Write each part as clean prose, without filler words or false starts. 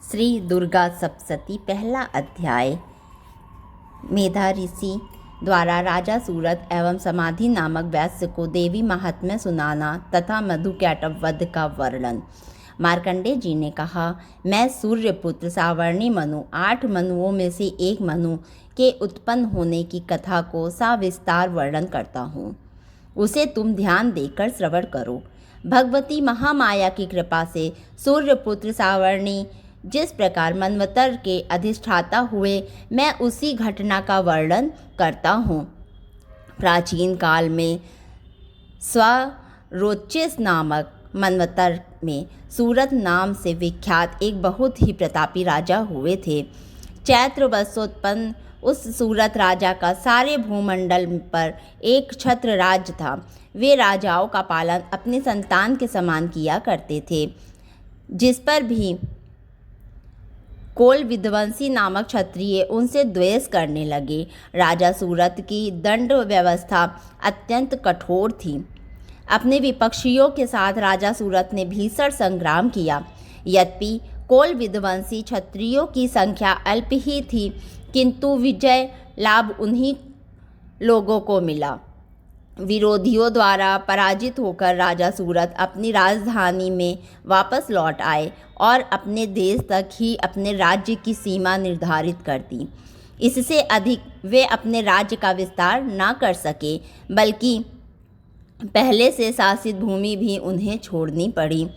श्री दुर्गा सप्तशती पहला अध्याय। मेधा ऋषि द्वारा राजा सूरत एवं समाधि नामक वैश्य को देवी महात्म्य सुनाना तथा मधुकैटभ वध का वर्णन। मार्कंडेय जी ने कहा, मैं सूर्यपुत्र सावर्णी मनु 8 मनुओं में से एक मनु के उत्पन्न होने की कथा को सविस्तार वर्णन करता हूँ। उसे तुम ध्यान देकर श्रवण करो। भगवती महामाया की कृपा से सूर्यपुत्र सावर्णी जिस प्रकार मनवतर के अधिष्ठाता हुए, मैं उसी घटना का वर्णन करता हूँ। प्राचीन काल में स्वरोचिस नामक मनवतर में सूरत नाम से विख्यात एक बहुत ही प्रतापी राजा हुए थे। चैत्र वर्षोत्पन्न उस सूरत राजा का सारे भूमंडल पर एक छत्र राज्य था। वे राजाओं का पालन अपनी संतान के समान किया करते थे। जिस पर भी कोल विध्वंसी नामक क्षत्रिय उनसे द्वेष करने लगे। राजा सूरत की दंड व्यवस्था अत्यंत कठोर थी। अपने विपक्षियों के साथ राजा सूरत ने भीषण संग्राम किया। यद्यपि कोल विध्वंसी क्षत्रियों की संख्या अल्प ही थी, किंतु विजय लाभ उन्हीं लोगों को मिला। विरोधियों द्वारा पराजित होकर राजा सूरत अपनी राजधानी में वापस लौट आए और अपने देश तक ही अपने राज्य की सीमा निर्धारित कर दी। इससे अधिक वे अपने राज्य का विस्तार न कर सके, बल्कि पहले से शासित भूमि भी उन्हें छोड़नी पड़ी।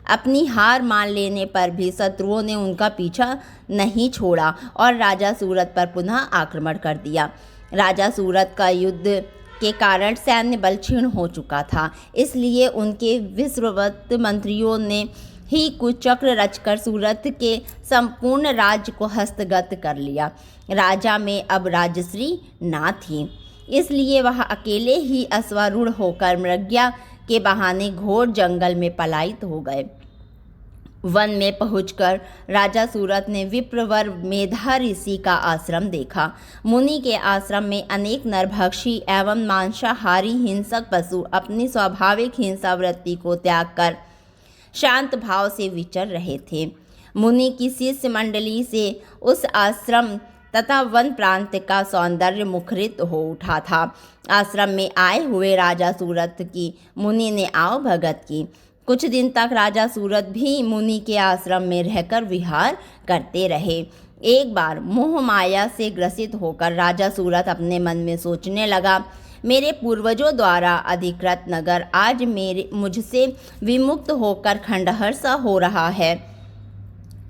अपनी हार मान लेने पर भी शत्रुओं ने उनका पीछा नहीं छोड़ा और राजा सूरत पर पुनः आक्रमण कर दिया। राजा सूरत का युद्ध के कारण सैन्य बल क्षीण हो चुका था, इसलिए उनके विश्ववत मंत्रियों ने ही कुछ चक्र रचकर सूरत के संपूर्ण राज्य को हस्तगत कर लिया। राजा में अब राजश्री ना थी, इसलिए वह अकेले ही अश्वारूढ़ होकर मृगया के बहाने घोर जंगल में पलायित हो गए। वन में पहुंचकर राजा सूरत ने विप्रवर मेधा ऋषि का आश्रम देखा। मुनि के आश्रम में अनेक नरभक्षी एवं मांसाहारी हिंसक पशु अपनी स्वाभाविक हिंसा वृत्ति को त्याग कर शांत भाव से विचर रहे थे। मुनि की शिष्य मंडली से उस आश्रम तथा वन प्रांत का सौंदर्य मुखरित हो उठा था। आश्रम में आए हुए राजा सूरत की मुनि ने आओ भगत की। कुछ दिन तक राजा सूरत भी मुनि के आश्रम में रहकर विहार करते रहे। एक बार मोह माया से ग्रसित होकर राजा सूरत अपने मन में सोचने लगा, मेरे पूर्वजों द्वारा अधिकृत नगर आज मुझसे विमुक्त होकर खंडहर सा हो रहा है।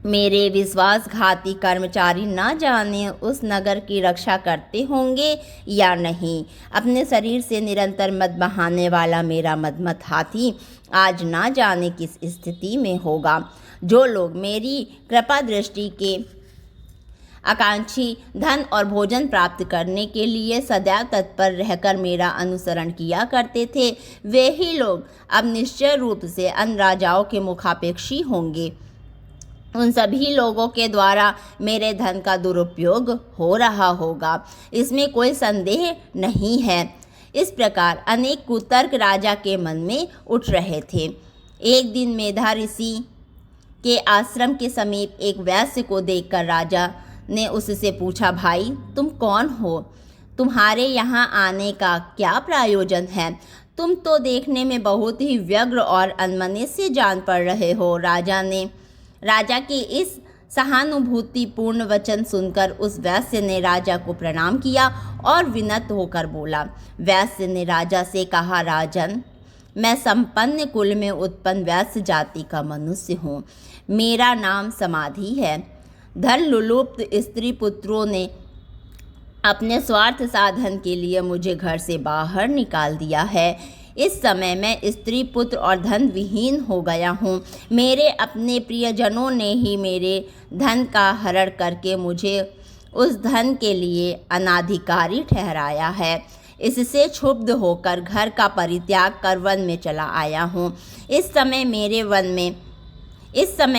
मेरे विश्वासघाती कर्मचारी न जाने उस नगर की रक्षा करते होंगे या नहीं। अपने शरीर से निरंतर मद बहाने वाला मेरा मदमत हाथी आज ना जाने किस स्थिति में होगा। जो लोग मेरी कृपा दृष्टि के आकांक्षी धन और भोजन प्राप्त करने के लिए सदैव तत्पर रहकर मेरा अनुसरण किया करते थे, वे ही लोग अब निश्चय रूप से अन्य राजाओं के मुखापेक्षी होंगे। उन सभी लोगों के द्वारा मेरे धन का दुरुपयोग हो रहा होगा, इसमें कोई संदेह नहीं है। इस प्रकार अनेक कुतर्क राजा के मन में उठ रहे थे। एक दिन मेधा ऋषि के आश्रम के समीप एक वैश्य को देखकर राजा ने उससे पूछा, भाई तुम कौन हो? तुम्हारे यहाँ आने का क्या प्रयोजन है? तुम तो देखने में बहुत ही व्यग्र और अनमने से जान पड़ रहे हो। राजा के इस सहानुभूतिपूर्ण वचन सुनकर उस वैश्य ने राजा को प्रणाम किया और विनत होकर बोला। वैश्य ने राजा से कहा, राजन, मैं संपन्न कुल में उत्पन्न वैश्य जाति का मनुष्य हूँ। मेरा नाम समाधि है। धन लुलुप्त स्त्री पुत्रों ने अपने स्वार्थ साधन के लिए मुझे घर से बाहर निकाल दिया है। इस समय मैं स्त्री पुत्र और धन विहीन हो गया हूँ। मेरे अपने प्रियजनों ने ही मेरे धन का हरण करके मुझे उस धन के लिए अनाधिकारी ठहराया है। इससे क्षुब्ध होकर घर का परित्याग कर वन में चला आया हूँ। इस समय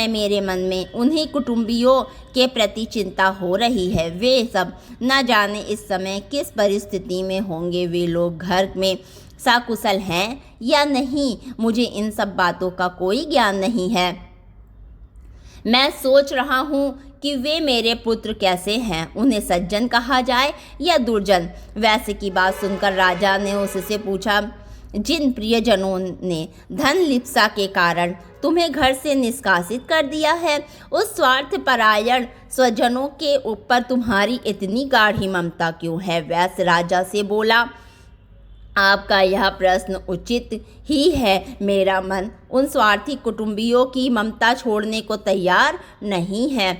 मेरे मन में उन्हीं कुटुंबियों के प्रति चिंता हो रही है। वे सब न जाने इस समय किस परिस्थिति में होंगे। वे लोग घर में सकुशल हैं या नहीं, मुझे इन सब बातों का कोई ज्ञान नहीं है। मैं सोच रहा हूँ कि वे मेरे पुत्र कैसे हैं, उन्हें सज्जन कहा जाए या दुर्जन। वैसे की बात सुनकर राजा ने उससे पूछा, जिन प्रियजनों ने धन लिप्सा के कारण तुम्हें घर से निष्कासित कर दिया है, उस स्वार्थपरायण स्वजनों के ऊपर तुम्हारी इतनी गाढ़ी ममता क्यों है? वैश्य राजा से बोला, आपका यह प्रश्न उचित ही है। मेरा मन उन स्वार्थी कुटुंबियों की ममता छोड़ने को तैयार नहीं है।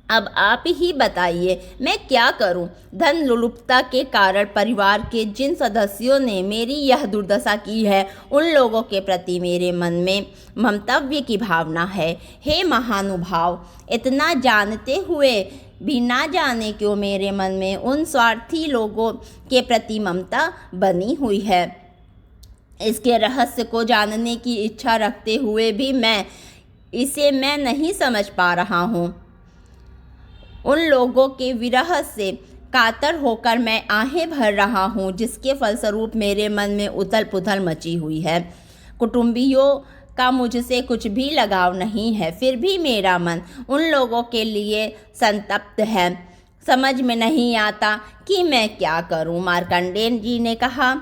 अब आप ही बताइए, मैं क्या करूं? धन लोलुपता के कारण परिवार के जिन सदस्यों ने मेरी यह दुर्दशा की है, उन लोगों के प्रति मेरे मन में ममतव्य की भावना है। हे महानुभाव, इतना जानते हुए भी ना जाने क्यों मेरे मन में उन स्वार्थी लोगों के प्रति ममता बनी हुई है। इसके रहस्य को जानने की इच्छा रखते हुए भी मैं नहीं समझ पा रहा हूँ। उन लोगों के विरह से कातर होकर मैं आहें भर रहा हूँ, जिसके फलस्वरूप मेरे मन में उथल पुथल मची हुई है। कुटुंबियों का मुझसे कुछ भी लगाव नहीं है, फिर भी मेरा मन उन लोगों के लिए संतप्त है। समझ में नहीं आता कि मैं क्या करूं। मार्कंडेय जी ने कहा,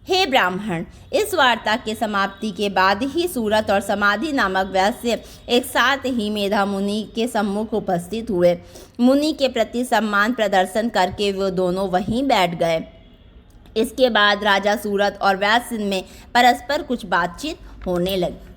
हे ब्राह्मण, इस वार्ता के समाप्ति के बाद ही सूरत और समाधि नामक वैश्य एक साथ ही मेधा मुनि के सम्मुख उपस्थित हुए। मुनि के प्रति सम्मान प्रदर्शन करके वो दोनों वहीं बैठ गए। इसके बाद राजा सूरत और वैश्य में परस्पर कुछ बातचीत होने लगी।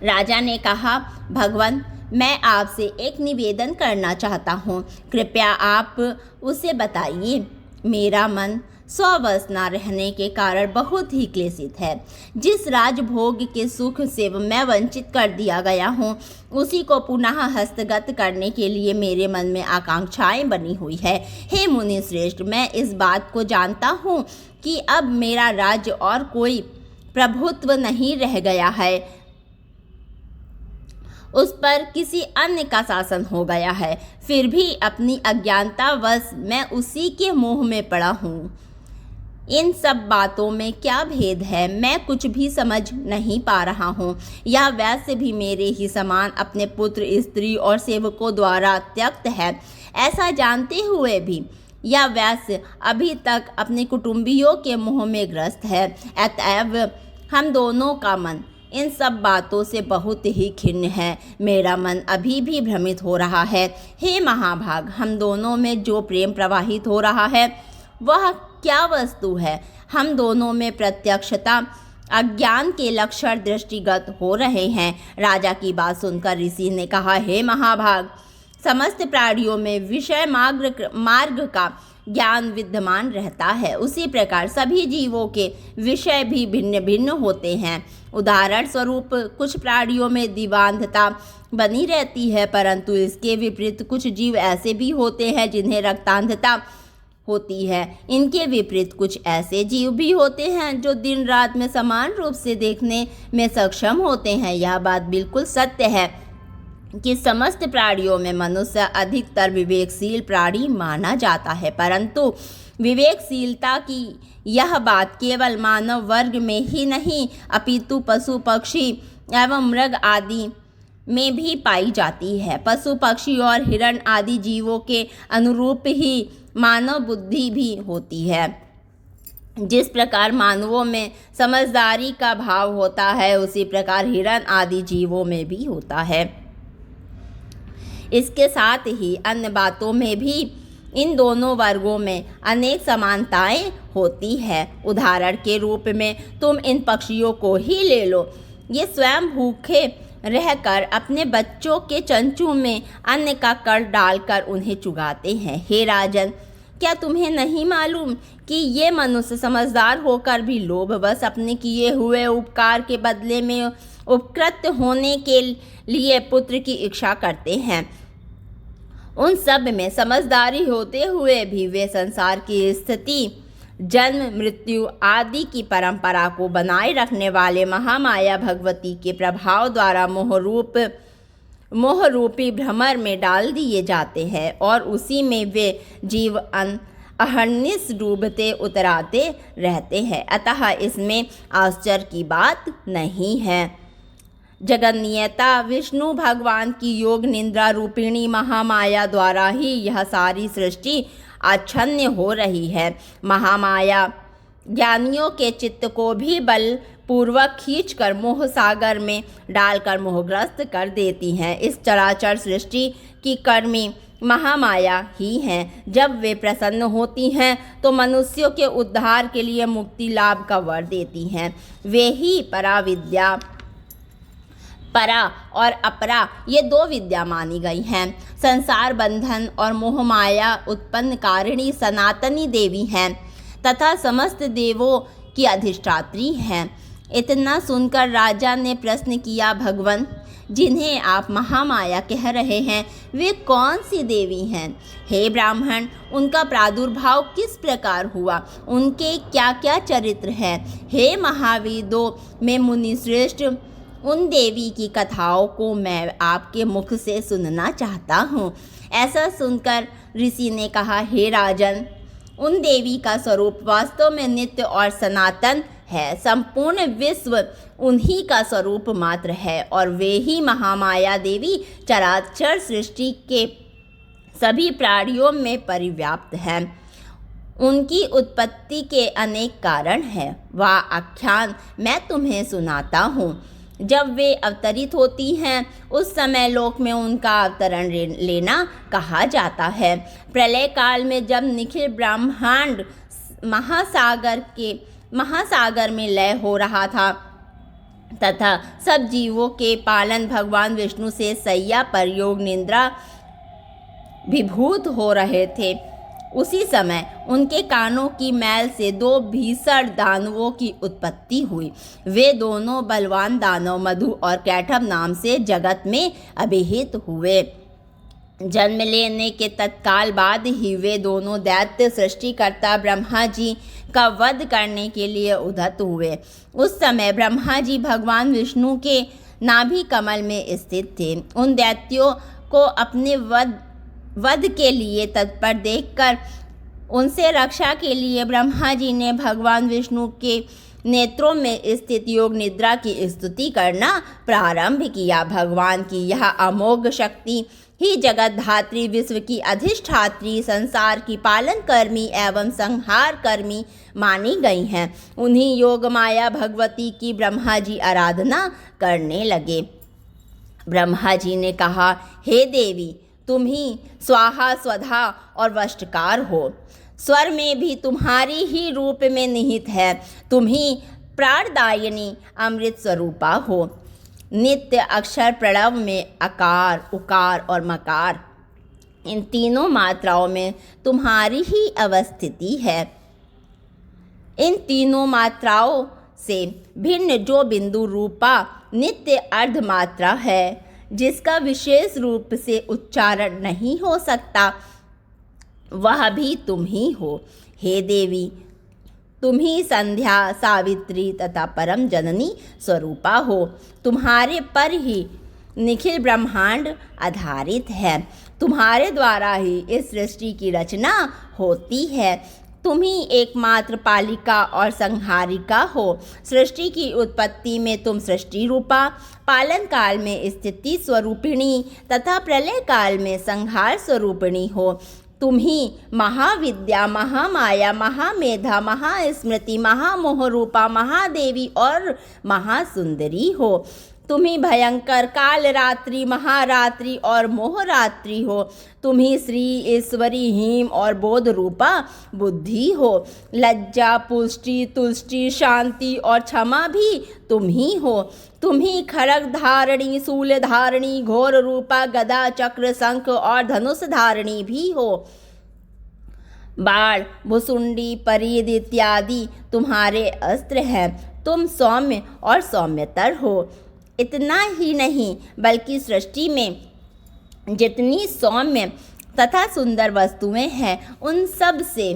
राजा ने कहा, भगवान, मैं आपसे एक निवेदन करना चाहता हूँ, कृपया आप उसे बताइए। मेरा मन स्ववश न रहने के कारण बहुत ही क्लेशित है। जिस राजभोग के सुख से मैं वंचित कर दिया गया हूँ, उसी को पुनः हस्तगत करने के लिए मेरे मन में आकांक्षाएं बनी हुई है। हे मुनि श्रेष्ठ, मैं इस बात को जानता हूँ कि अब मेरा राज्य और कोई प्रभुत्व नहीं रह गया है, उस पर किसी अन्य का शासन हो गया है। फिर भी अपनी अज्ञानतावश मैं उसी के मोह में पड़ा हूँ। इन सब बातों में क्या भेद है, मैं कुछ भी समझ नहीं पा रहा हूँ। यह वैसे भी मेरे ही समान अपने पुत्र, स्त्री और सेवकों द्वारा त्यक्त है। ऐसा जानते हुए भी यह वैश्य अभी तक अपने कुटुंबियों के मोह में ग्रस्त है। अतएव हम दोनों का मन इन सब बातों से बहुत ही खिन्न है। मेरा मन अभी भी भ्रमित हो रहा है। हे महाभाग, हम दोनों में जो प्रेम प्रवाहित हो रहा है, वह क्या वस्तु है? हम दोनों में प्रत्यक्षता अज्ञान के लक्षण दृष्टिगत हो रहे हैं। राजा की बात सुनकर ऋषि ने कहा, हे महाभाग, समस्त प्राणियों में विषय मार्ग का ज्ञान विद्यमान रहता है, उसी प्रकार सभी जीवों के विषय भी भिन्न भिन्न होते हैं। उदाहरण स्वरूप कुछ प्राणियों में दिवांधता बनी रहती है, परंतु इसके विपरीत कुछ जीव ऐसे भी होते हैं जिन्हें रक्तांधता होती है। इनके विपरीत कुछ ऐसे जीव भी होते हैं जो दिन रात में समान रूप से देखने में सक्षम होते हैं। यह बात बिल्कुल सत्य है कि समस्त प्राणियों में मनुष्य अधिकतर विवेकशील प्राणी माना जाता है, परंतु विवेकशीलता की यह बात केवल मानव वर्ग में ही नहीं, अपितु पशु पक्षी एवं मृग आदि में भी पाई जाती है। पशु पक्षी और हिरण आदि जीवों के अनुरूप ही मानव बुद्धि भी होती है। जिस प्रकार मानवों में समझदारी का भाव होता है, उसी प्रकार हिरण आदि जीवों में भी होता है। इसके साथ ही अन्य बातों में भी इन दोनों वर्गों में अनेक समानताएं होती है। उदाहरण के रूप में तुम इन पक्षियों को ही ले लो। ये स्वयं भूखे रहकर अपने बच्चों के चंचू में अन्न का कण डालकर उन्हें चुगाते हैं। हे राजन, क्या तुम्हें नहीं मालूम कि ये मनुष्य समझदार होकर भी लोभवश अपने किए हुए उपकार के बदले में उपकृत होने के लिए पुत्र की इच्छा करते हैं? उन सब में समझदारी होते हुए भी वे संसार की स्थिति, जन्म, मृत्यु आदि की परंपरा को बनाए रखने वाले महामाया भगवती के प्रभाव द्वारा मोहरूपी भ्रमर में डाल दिए जाते हैं और उसी में वे जीव अहर्निश डूबते उतराते रहते हैं। अतः इसमें आश्चर्य की बात नहीं है। जगन्नियता विष्णु भगवान की योग निद्रा रूपिणी महामाया द्वारा ही यह सारी सृष्टि आच्छन्न हो रही है। महामाया ज्ञानियों के चित्त को भी बल पूर्वक खींचकर मोह सागर में डालकर मोहग्रस्त कर देती हैं। इस चराचर सृष्टि की कर्मी महामाया ही हैं। जब वे प्रसन्न होती हैं तो मनुष्यों के उद्धार के लिए मुक्ति लाभ का वर देती हैं। वे ही पराविद्या, परा और अपरा ये दो विद्या मानी गई हैं। संसार बंधन और मोहमाया उत्पन्न कारिणी सनातनी देवी हैं तथा समस्त देवों की अधिष्ठात्री हैं। इतना सुनकर राजा ने प्रश्न किया, भगवन, जिन्हें आप महामाया कह रहे हैं वे कौन सी देवी हैं? हे ब्राह्मण, उनका प्रादुर्भाव किस प्रकार हुआ? उनके क्या क्या चरित्र हैं? हे महावेदों में मुनिश्रेष्ठ, उन देवी की कथाओं को मैं आपके मुख से सुनना चाहता हूँ। ऐसा सुनकर ऋषि ने कहा, हे राजन, उन देवी का स्वरूप वास्तव में नित्य और सनातन है। संपूर्ण विश्व उन्हीं का स्वरूप मात्र है और वे ही महामाया देवी चराचर सृष्टि के सभी प्राणियों में परिव्याप्त हैं। उनकी उत्पत्ति के अनेक कारण हैं। वह आख्यान मैं तुम्हें सुनाता हूँ। जब वे अवतरित होती हैं उस समय लोक में उनका अवतरण लेना कहा जाता है। प्रलय काल में जब निखिल ब्रह्मांड महासागर में लय हो रहा था तथा सब जीवों के पालन भगवान विष्णु से सैया पर योग निद्रा विभूत हो रहे थे, उसी समय उनके कानों की मैल से दो भीषण दानवों की उत्पत्ति हुई। वे दोनों बलवान दानव मधु और कैटभ नाम से जगत में अभिहित हुए। जन्म लेने के तत्काल बाद ही वे दोनों दैत्य सृष्टिकर्ता ब्रह्मा जी का वध करने के लिए उद्यत हुए। उस समय ब्रह्मा जी भगवान विष्णु के नाभि कमल में स्थित थे। उन दैत्यों को अपने वध के लिए तत्पर देखकर उनसे रक्षा के लिए ब्रह्मा जी ने भगवान विष्णु के नेत्रों में स्थित योग निद्रा की स्तुति करना प्रारंभ किया। भगवान की यह अमोघ शक्ति ही जगत धात्री, विश्व की अधिष्ठात्री, संसार की पालन कर्मी एवं संहार कर्मी मानी गई हैं। उन्हीं योग माया भगवती की ब्रह्मा जी आराधना करने लगे। ब्रह्मा जी ने कहा, हे देवी, तुम ही स्वाहा स्वधा और वष्टकार हो। स्वर में भी तुम्हारी ही रूप में निहित है। तुम ही प्राणदायिनी अमृत स्वरूपा हो। नित्य अक्षर प्रणव में अकार, उकार और मकार, इन तीनों मात्राओं में तुम्हारी ही अवस्थिति है। इन तीनों मात्राओं से भिन्न जो बिंदु रूपा नित्य अर्ध मात्रा है, जिसका विशेष रूप से उच्चारण नहीं हो सकता, वह भी तुम ही हो। हे देवी, तुम ही संध्या, सावित्री तथा परम जननी स्वरूपा हो। तुम्हारे पर ही निखिल ब्रह्मांड आधारित है। तुम्हारे द्वारा ही इस सृष्टि की रचना होती है। तुम ही एकमात्र पालिका और संहारिका हो। सृष्टि की उत्पत्ति में तुम सृष्टि रूपा, पालन काल में स्थिति स्वरूपिणी तथा प्रलय काल में संहार स्वरूपिणी हो। तुम ही महाविद्या, महामाया, महामेधा, महास्मृति, महामोह रूपा, महादेवी और महासुंदरी हो। तुम ही भयंकर काल रात्रि, महारात्रि और मोहरात्रि हो। तुम ही श्री, ईश्वरी, हिम और बोध रूपा बुद्धि हो। लज्जा, पुष्टि, तुष्टि, शांति और क्षमा भी तुम ही हो। तुम ही खड्ग धारणी, शूल धारणी, घोर रूपा, गदा, चक्र, शंख और धनुष धारणी भी हो। बाण, भुसुंडी, परिध इत्यादि तुम्हारे अस्त्र हैं। तुम सौम्य और सौम्यतर हो। इतना ही नहीं बल्कि सृष्टि में जितनी सौम्य तथा सुंदर वस्तुएं हैं, उन सब से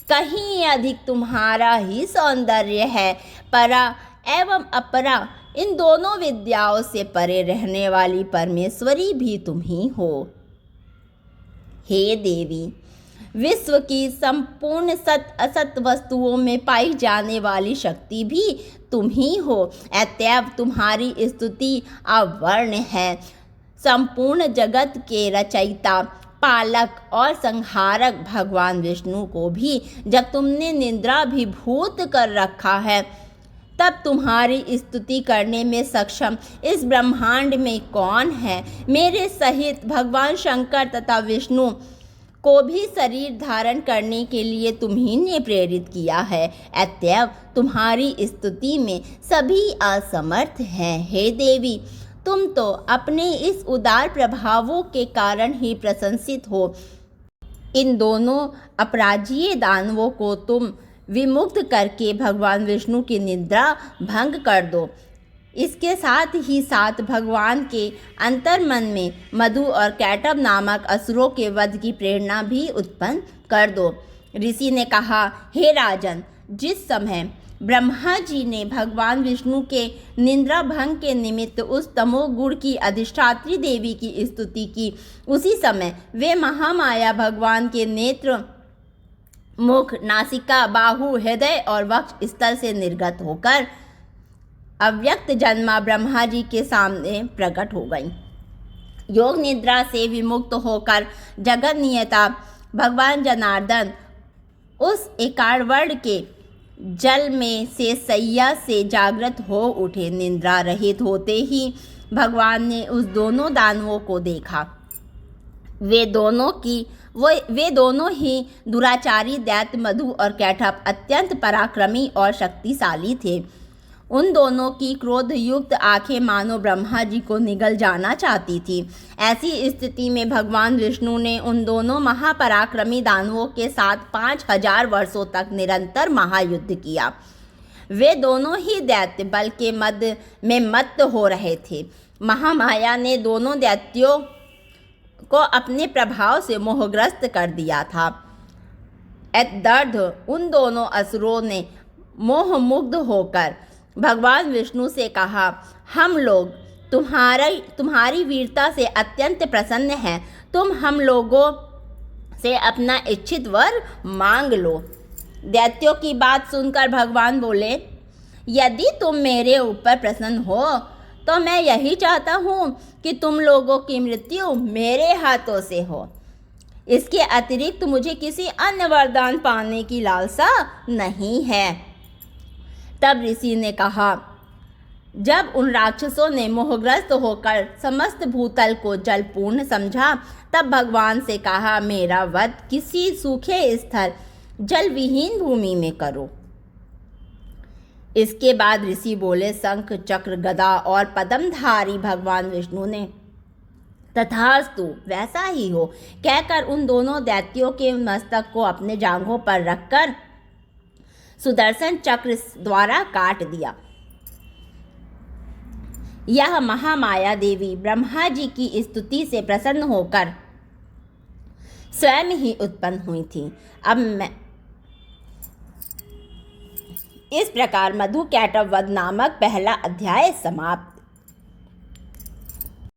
कहीं अधिक तुम्हारा ही सौंदर्य है। परा एवं अपरा, इन दोनों विद्याओं से परे रहने वाली परमेश्वरी भी तुम ही हो। हे देवी, विश्व की संपूर्ण सत असत वस्तुओं में पाई जाने वाली शक्ति भी तुम ही हो। अतएव तुम्हारी स्तुति अवर्ण है। संपूर्ण जगत के रचयिता, पालक और संहारक भगवान विष्णु को भी जब तुमने निद्राभिभूत कर रखा है, तब तुम्हारी स्तुति करने में सक्षम इस ब्रह्मांड में कौन है। मेरे सहित भगवान शंकर तथा विष्णु को भी शरीर धारण करने के लिए तुम्ही ने प्रेरित किया है। अतएव तुम्हारी स्तुति में सभी असमर्थ हैं। हे देवी, तुम तो अपने इस उदार प्रभावों के कारण ही प्रशंसित हो। इन दोनों अपराजिय दानवों को तुम विमुक्त करके भगवान विष्णु की निद्रा भंग कर दो। इसके साथ ही साथ भगवान के अंतर्मन में मधु और कैटभ नामक असुरों के वध की प्रेरणा भी उत्पन्न कर दो। ऋषि ने कहा, हे राजन, जिस समय ब्रह्मा जी ने भगवान विष्णु के निद्रा भंग के निमित्त उस तमोगुण की अधिष्ठात्री देवी की स्तुति की, उसी समय वे महामाया भगवान के नेत्र, मुख, नासिका, बाहु, हृदय और वक्ष स्थल से निर्गत होकर अव्यक्त जन्मा ब्रह्मा जी के सामने प्रकट हो गई। योग निद्रा से विमुक्त होकर जगत नियता भगवान जनार्दन उस एकाड़वर्ण के जल में से सैया से जागृत हो उठे। निद्रा रहित होते ही भगवान ने उस दोनों दानवों को देखा। वे दोनों ही दुराचारी दैत्य मधु और कैटभ अत्यंत पराक्रमी और शक्तिशाली थे। उन दोनों की क्रोध युक्त आंखें मानो ब्रह्मा जी को निगल जाना चाहती थी। ऐसी स्थिति में भगवान विष्णु ने उन दोनों महापराक्रमी दानवों के साथ 5000 वर्षों तक निरंतर महायुद्ध किया। वे दोनों ही दैत्य बल के मद में मत्त हो रहे थे। महामाया ने दोनों दैत्यों को अपने प्रभाव से मोहग्रस्त कर दिया था। अत्यर्थ उन दोनों असुरों ने मोहमुग्ध होकर भगवान विष्णु से कहा, हम लोग तुम्हारी वीरता से अत्यंत प्रसन्न हैं। तुम हम लोगों से अपना इच्छित वर मांग लो। दैत्यों की बात सुनकर भगवान बोले, यदि तुम मेरे ऊपर प्रसन्न हो तो मैं यही चाहता हूँ कि तुम लोगों की मृत्यु मेरे हाथों से हो। इसके अतिरिक्त मुझे किसी अन्य वरदान पाने की लालसा नहीं है। तब ऋषि ने कहा, जब उन राक्षसों ने मोहग्रस्त होकर समस्त भूतल को जलपूर्ण समझा, तब भगवान से कहा, मेरा वध किसी सूखे स्थल जल विहीन भूमि में करो। इसके बाद ऋषि बोले, शंख, चक्र, गदा और पद्मधारी भगवान विष्णु ने तथास्तु वैसा ही हो कहकर उन दोनों दैत्यों के मस्तक को अपने जांघों पर रखकर सुदर्शन चक्र द्वारा काट दिया। यह महामाया देवी ब्रह्मा जी की स्तुति से प्रसन्न होकर स्वयं ही उत्पन्न हुई थी। अब मैं इस प्रकार मधु कैटभ वध नामक पहला अध्याय समाप्त।